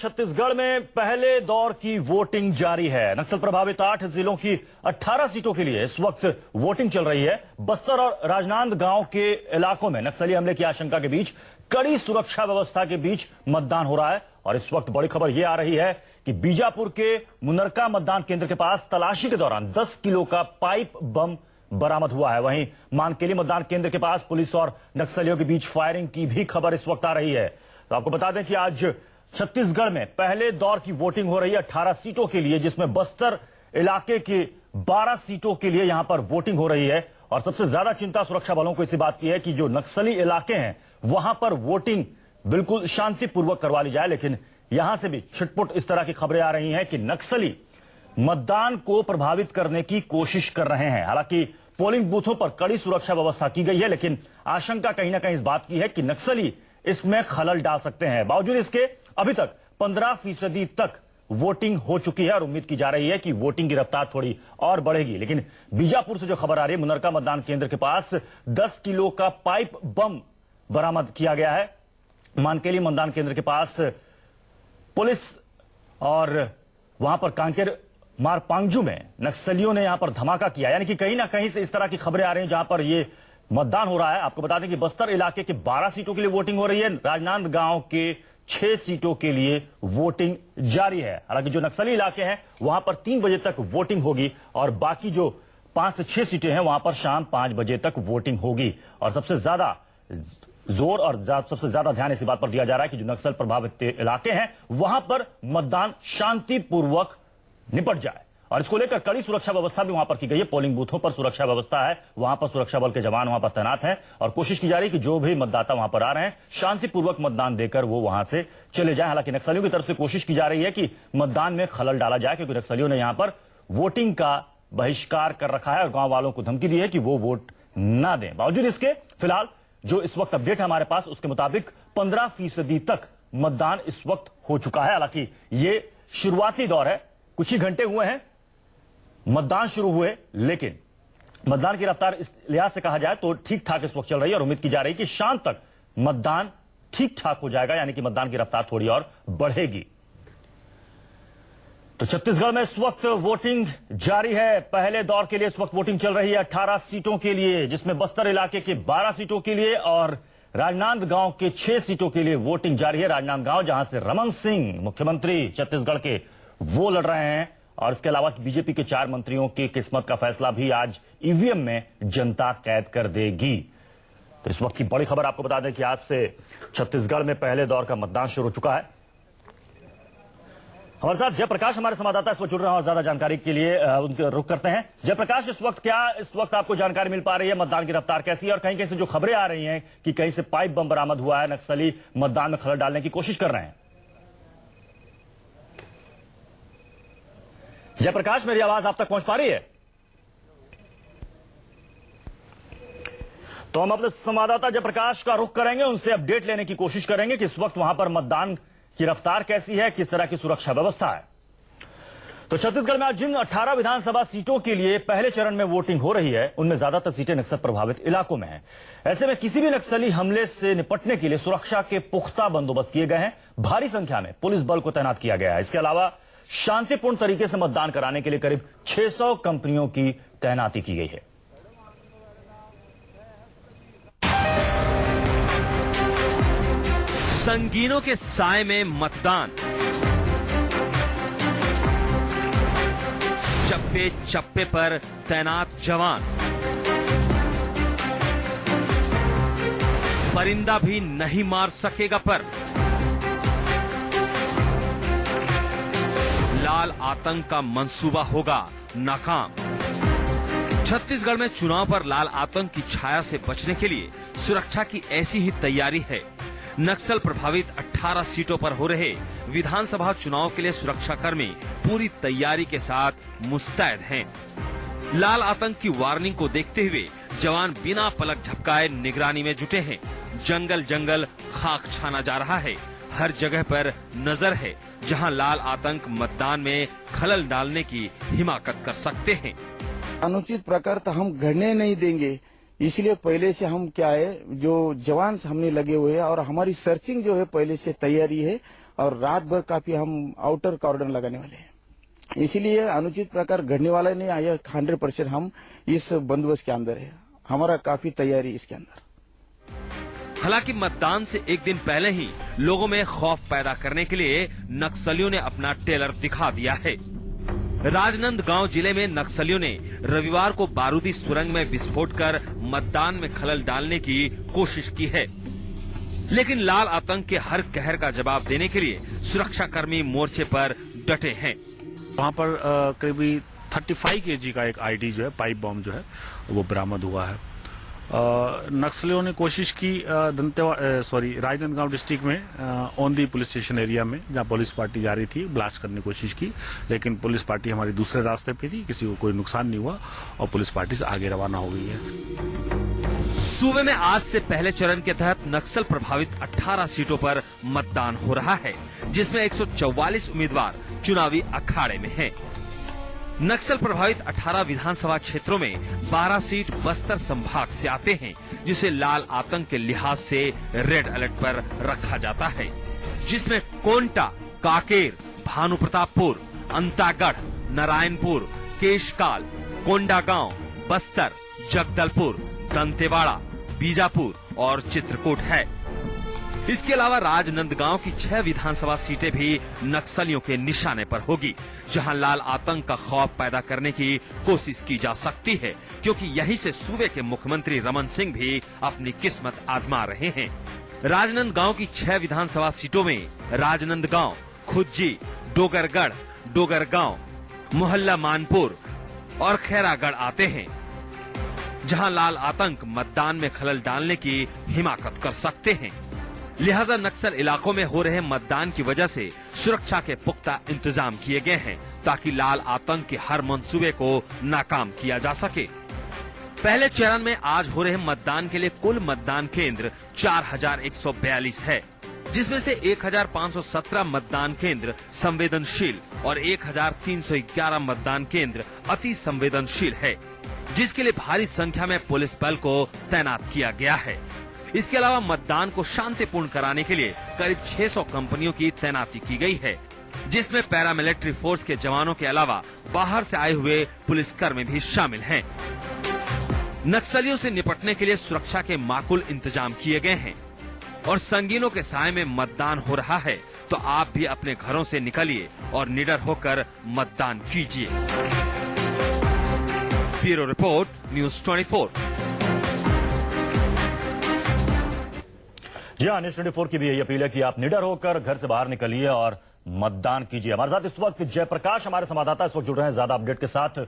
छत्तीसगढ़ में पहले दौर की वोटिंग जारी है। नक्सल प्रभावित 8 जिलों की 18 सीटों के लिए इस वक्त वोटिंग चल रही है। बस्तर और राजनांदगांव के इलाकों में नक्सली हमले की आशंका के बीच कड़ी सुरक्षा व्यवस्था के बीच मतदान हो रहा है। और इस वक्त बड़ी खबर यह आ रही है कि बीजापुर के मुनरका मतदान केंद्र के पास तलाशी के दौरान 10 किलो का पाइप बम बरामद हुआ है। वहीं मानकेली मतदान केंद्र के पास पुलिस और नक्सलियों के बीच फायरिंग की भी खबर इस वक्त आ रही है। तो आपको बता दें कि आज छत्तीसगढ़ में पहले दौर की वोटिंग हो रही है 18 सीटों के लिए, जिसमें बस्तर इलाके के 12 सीटों के लिए यहां पर वोटिंग हो रही है। और सबसे ज्यादा चिंता सुरक्षा बलों को इसी बात की है कि जो नक्सली इलाके हैं वहां पर वोटिंग बिल्कुल शांतिपूर्वक करवा ली जाए। लेकिन यहां से भी छिटपुट इस तरह की खबरें आ रही हैं कि नक्सली मतदान को प्रभावित करने की कोशिश कर रहे हैं। हालांकि पोलिंग बूथों पर कड़ी सुरक्षा व्यवस्था की गई है, लेकिन आशंका कहीं ना कहीं इस बात की है कि नक्सली इसमें खलल डाल सकते हैं। बावजूद इसके अभी तक 15% तक वोटिंग हो चुकी है और उम्मीद की जा रही है कि वोटिंग की रफ्तार थोड़ी और बढ़ेगी। लेकिन बीजापुर से जो खबर आ रही है, मुनरका मतदान केंद्र के पास 10 किलो का पाइप बम बरामद किया गया है। मानकेली मतदान केंद्र के पास पुलिस और वहां पर कांकेर मारपांगजू में नक्सलियों ने यहां पर धमाका किया। यानी कि कहीं ना कहीं से इस तरह की खबरें आ रही हैं जहां पर यह मतदान हो रहा है। आपको बता दें कि बस्तर इलाके के 12 सीटों के लिए वोटिंग हो रही है। राजनांदगांव के 6 सीटों के लिए वोटिंग जारी है। हालांकि जो नक्सली इलाके हैं वहां पर 3 बजे तक वोटिंग होगी और बाकी जो 5 से 6 सीटें हैं वहां पर शाम 5 बजे तक वोटिंग होगी। और सबसे ज्यादा जोर और सबसे ज्यादा ध्यान इसी बात पर दिया जा रहा है कि जो नक्सल प्रभावित इलाके हैं वहां पर मतदान शांतिपूर्वक निपट जाए। और इसको लेकर कड़ी सुरक्षा व्यवस्था भी वहां पर की गई है। पोलिंग बूथों पर सुरक्षा व्यवस्था है, वहां पर सुरक्षा बल के जवान वहां पर तैनात हैं और कोशिश की जा रही है कि जो भी मतदाता वहां पर आ रहे हैं शांतिपूर्वक मतदान देकर वो वहां से चले जाएं। हालांकि नक्सलियों की तरफ से कोशिश की जा रही है कि मतदान में खलल डाला जाए, क्योंकि नक्सलियों ने यहां पर वोटिंग का बहिष्कार कर रखा है और गांव वालों को धमकी दी है कि वो वोट ना दें। बावजूद इसके फिलहाल जो इस वक्त अपडेट है हमारे पास, उसके मुताबिक 15% तक मतदान इस वक्त हो चुका है। हालांकि ये शुरुआती दौर है, कुछ ही घंटे हुए हैं मतदान शुरू हुए, लेकिन मतदान की रफ्तार इस लिहाज से कहा जाए तो ठीक ठाक इस वक्त चल रही है और उम्मीद की जा रही है कि शाम तक मतदान ठीक ठाक हो जाएगा, यानी कि मतदान की रफ्तार थोड़ी और बढ़ेगी। तो छत्तीसगढ़ में इस वक्त वोटिंग जारी है। पहले दौर के लिए इस वक्त वोटिंग चल रही है 18 सीटों के लिए, जिसमें बस्तर इलाके के 12 सीटों के लिए और राजनांदगांव के 6 सीटों के लिए वोटिंग जारी है। राजनांदगांव जहां से रमन सिंह मुख्यमंत्री छत्तीसगढ़ के वो लड़ रहे हैं और इसके अलावा बीजेपी के 4 मंत्रियों की किस्मत का फैसला भी आज ईवीएम में जनता कैद कर देगी। तो इस वक्त की बड़ी खबर आपको बता दें कि आज से छत्तीसगढ़ में पहले दौर का मतदान शुरू हो चुका है। हमारे साथ जयप्रकाश हमारे संवाददाता इस वक्त जुड़ रहे हैं और ज्यादा जानकारी के लिए उनके रुख करते हैं। जयप्रकाश, इस वक्त आपको जानकारी मिल पा रही है, मतदान की रफ्तार कैसी है और कहीं कहीं से जो खबरें आ रही हैं कि कहीं से पाइप बम बरामद हुआ है, नक्सली मतदान में खलल डालने की कोशिश कर रहे हैं। जयप्रकाश, मेरी आवाज आप तक पहुंच पा रही है? तो हम अपने संवाददाता जयप्रकाश का रुख करेंगे, उनसे अपडेट लेने की कोशिश करेंगे कि इस वक्त वहां पर मतदान की रफ्तार कैसी है, किस तरह की सुरक्षा व्यवस्था है। तो छत्तीसगढ़ में आज जिन 18 विधानसभा सीटों के लिए पहले चरण में वोटिंग हो रही है, उनमें ज्यादातर सीटें नक्सल प्रभावित इलाकों में हैं। ऐसे में किसी भी नक्सली हमले से निपटने के लिए सुरक्षा के पुख्ता बंदोबस्त किए गए हैं। भारी संख्या में पुलिस बल को तैनात किया गया है। इसके अलावा शांतिपूर्ण तरीके से मतदान कराने के लिए करीब 600 कंपनियों की तैनाती की गई है। संगीनों के साए में मतदान, चप्पे चप्पे पर तैनात जवान, परिंदा भी नहीं मार सकेगा पर लाल आतंक का मंसूबा होगा नाकाम। छत्तीसगढ़ में चुनाव पर लाल आतंक की छाया से बचने के लिए सुरक्षा की ऐसी ही तैयारी है। नक्सल प्रभावित 18 सीटों पर हो रहे विधानसभा चुनाव के लिए सुरक्षाकर्मी पूरी तैयारी के साथ मुस्तैद हैं। लाल आतंक की वार्निंग को देखते हुए जवान बिना पलक झपकाए निगरानी में जुटे हैं। जंगल जंगल खाक छाना जा रहा है। हर जगह पर नजर है जहां लाल आतंक मतदान में खलल डालने की हिमाकत कर सकते हैं। अनुचित प्रकार तो हम घड़ने नहीं देंगे, इसलिए पहले से हम क्या है जो जवान हमने लगे हुए हैं और हमारी सर्चिंग जो है पहले से तैयारी है और रात भर काफी हम आउटर कॉर्डन लगाने वाले हैं। इसीलिए अनुचित प्रकार घटने वाला नहीं आया। 100% हम इस बंदोबस्त के अंदर है। हमारा काफी तैयारी इसके अंदर। हालांकि मतदान से एक दिन पहले ही लोगों में खौफ पैदा करने के लिए नक्सलियों ने अपना टेलर दिखा दिया है। राजनांदगांव जिले में नक्सलियों ने रविवार को बारूदी सुरंग में विस्फोट कर मतदान में खलल डालने की कोशिश की है, लेकिन लाल आतंक के हर कहर का जवाब देने के लिए सुरक्षाकर्मी मोर्चे पर डटे हैं। वहाँ पर करीबी 35 kg का एक आईडी जो है पाइप बम जो है वो बरामद हुआ है। नक्सलियों ने कोशिश की राजनांदगांव डिस्ट्रिक्ट में औंधी पुलिस स्टेशन एरिया में, जहां पुलिस पार्टी जा रही थी, ब्लास्ट करने की कोशिश की, लेकिन पुलिस पार्टी हमारी दूसरे रास्ते पे थी, किसी को कोई नुकसान नहीं हुआ और पुलिस पार्टी से आगे रवाना हो गई है। सूबे में आज से पहले चरण के तहत नक्सल प्रभावित 18 सीटों पर मतदान हो रहा है, जिसमें 144 उम्मीदवार चुनावी अखाड़े में हैं। नक्सल प्रभावित 18 विधानसभा क्षेत्रों में 12 सीट बस्तर संभाग से आते हैं, जिसे लाल आतंक के लिहाज से रेड अलर्ट पर रखा जाता है, जिसमें कोंटा, काकेर, भानुप्रतापपुर, अंतागढ़, नारायणपुर, केशकाल, कोंडागांव, बस्तर, जगदलपुर, दंतेवाड़ा, बीजापुर और चित्रकूट है। इसके अलावा राजनांदगांव की 6 विधानसभा सीटें भी नक्सलियों के निशाने पर होगी, जहां लाल आतंक का खौफ पैदा करने की कोशिश की जा सकती है, क्योंकि यहीं से सूबे के मुख्यमंत्री रमन सिंह भी अपनी किस्मत आजमा रहे हैं। राजनांदगांव की 6 विधानसभा सीटों में राजनांदगांव, खुज्जी, डोगरगढ़, डोगरगांव, मोहल्ला मानपुर और खैरागढ़ आते हैं, जहां लाल आतंक मतदान में खलल डालने की हिमाकत कर सकते हैं। लिहाजा नक्सल इलाकों में हो रहे मतदान की वजह से सुरक्षा के पुख्ता इंतजाम किए गए हैं, ताकि लाल आतंक के हर मंसूबे को नाकाम किया जा सके। पहले चरण में आज हो रहे मतदान के लिए कुल मतदान केंद्र 4142 है, जिसमें से 1517 मतदान केंद्र संवेदनशील और 1311 मतदान केंद्र अति संवेदनशील है, जिसके लिए भारी संख्या में पुलिस बल को तैनात किया गया है। इसके अलावा मतदान को शांतिपूर्ण कराने के लिए करीब 600 कंपनियों की तैनाती की गई है, जिसमें पैरामिलिट्री फोर्स के जवानों के अलावा बाहर से आए हुए पुलिसकर्मी भी शामिल हैं। नक्सलियों से निपटने के लिए सुरक्षा के माकूल इंतजाम किए गए हैं और संगीनों के साए में मतदान हो रहा है, तो आप भी अपने घरों से निकलिए और निडर होकर मतदान कीजिए। Bureau report, news 24। जी हाँ, न्यूज़ 24 की भी यही अपील है कि आप निडर होकर घर से बाहर निकलिए और मतदान कीजिए। हमारे साथ इस वक्त जयप्रकाश हमारे संवाददाता इस वक्त जुड़ रहे हैं ज्यादा अपडेट के साथ।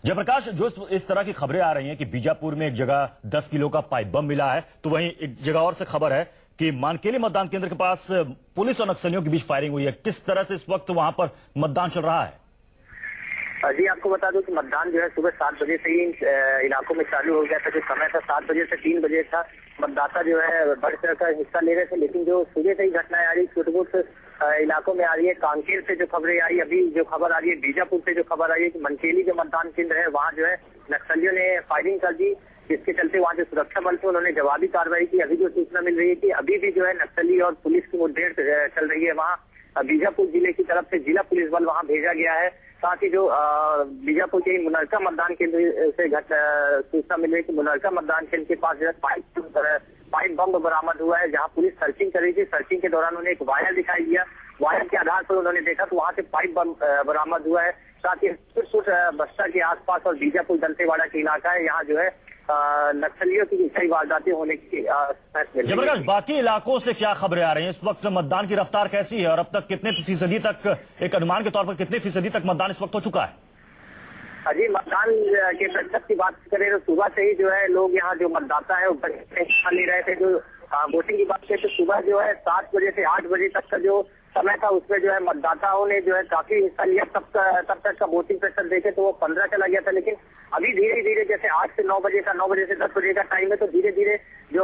जयप्रकाश, जो इस तरह की खबरें आ रही हैं कि बीजापुर में एक जगह 10 किलो का पाइप बम मिला है, तो वहीं एक जगह और से खबर है कि मानकेली मतदान केंद्र के पास पुलिस और नक्सलियों के बीच फायरिंग हुई है। किस तरह से इस वक्त वहां पर मतदान चल रहा है? जी, आपको बता दूं कि मतदान जो है सुबह 7 बजे से ही इलाकों में चालू हो गया था। जो समय था 7 बजे से 3 बजे था। मतदाता जो है बढ़ चढ़कर हिस्सा ले रहे थे, लेकिन जो सुबह से ही घटनाएं आ रही छोटे इलाकों में आ रही है। कांकेर से जो खबरें आई, अभी जो खबर आ रही है बीजापुर से जो खबर आई है कि मनकेली जो मतदान केंद्र है वहाँ जो है नक्सलियों ने फायरिंग कर दी, जिसके चलते वहाँ जो सुरक्षा बल थे उन्होंने जवाबी कार्रवाई की। अभी जो सूचना मिल रही है कि अभी भी जो है नक्सली और पुलिस की मुठभेड़ चल रही है। वहाँ बीजापुर जिले की तरफ से जिला पुलिस बल वहाँ भेजा गया है। साथ ही जो बीजापुर के मुनरका मतदान केंद्र से सूचना मिल रही है कि मुनरका मतदान केंद्र के पास जो है पाइप बम बरामद हुआ है, जहां पुलिस सर्चिंग कर रही थी। सर्चिंग के दौरान उन्हें एक वायर दिखाई दिया। वायर के आधार पर उन्होंने देखा तो वहां से पाइप बम बरामद हुआ है। साथ ही बस्तर के आसपास और बीजापुर दंतेवाड़ा के इलाका है, यहाँ जो है नक्सलियों की कई वारदातें होने की। जयप्रकाश, बाकी इलाकों से क्या खबरें आ रही हैं? इस वक्त मतदान की रफ्तार कैसी है और अब तक कितने फीसदी तक, एक अनुमान के तौर पर कितने फीसदी तक मतदान इस वक्त हो चुका है? अजी, मतदान के प्रतिशत की बात करें तो सुबह से ही जो है लोग यहाँ जो मतदाता है वो हिस्सा ले रहे थे। जो वोटिंग की बात करें तो सुबह जो है 7 बजे से 8 बजे तक का जो समय था उसमें जो है मतदाताओं ने जो है काफी हिस्सा लिया। तब तक का वोटिंग प्रतिशत देखे तो वो 15 चला गया था, लेकिन अभी धीरे धीरे जैसे 8 से 9 बजे का, 9 बजे से 10 बजे का टाइम है, तो धीरे धीरे जो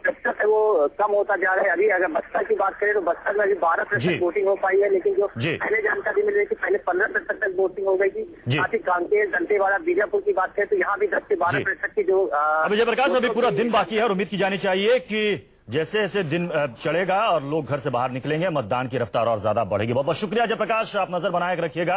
प्रतिशत है वो कम होता जा रहा है। अभी अगर बस्तर की बात करें तो बस्तर में अभी 12% वोटिंग हो पाई है, लेकिन जो पहले जानकारी मिल रही थी पहले 15% तक वोटिंग हो गई थी। साथ ही कांकेर, दंतेवाड़ा, बीजापुर की बात करें तो यहाँ भी 10 से 12% की जो अभी जयप्रकाश, अभी पूरा दिन बाकी है और उम्मीद की जानी चाहिए कि जैसे जैसे दिन चढ़ेगा और लोग घर से बाहर निकलेंगे, मतदान की रफ्तार और ज्यादा बढ़ेगी। बहुत बहुत शुक्रिया जयप्रकाश, आप नजर बनाए रखिएगा।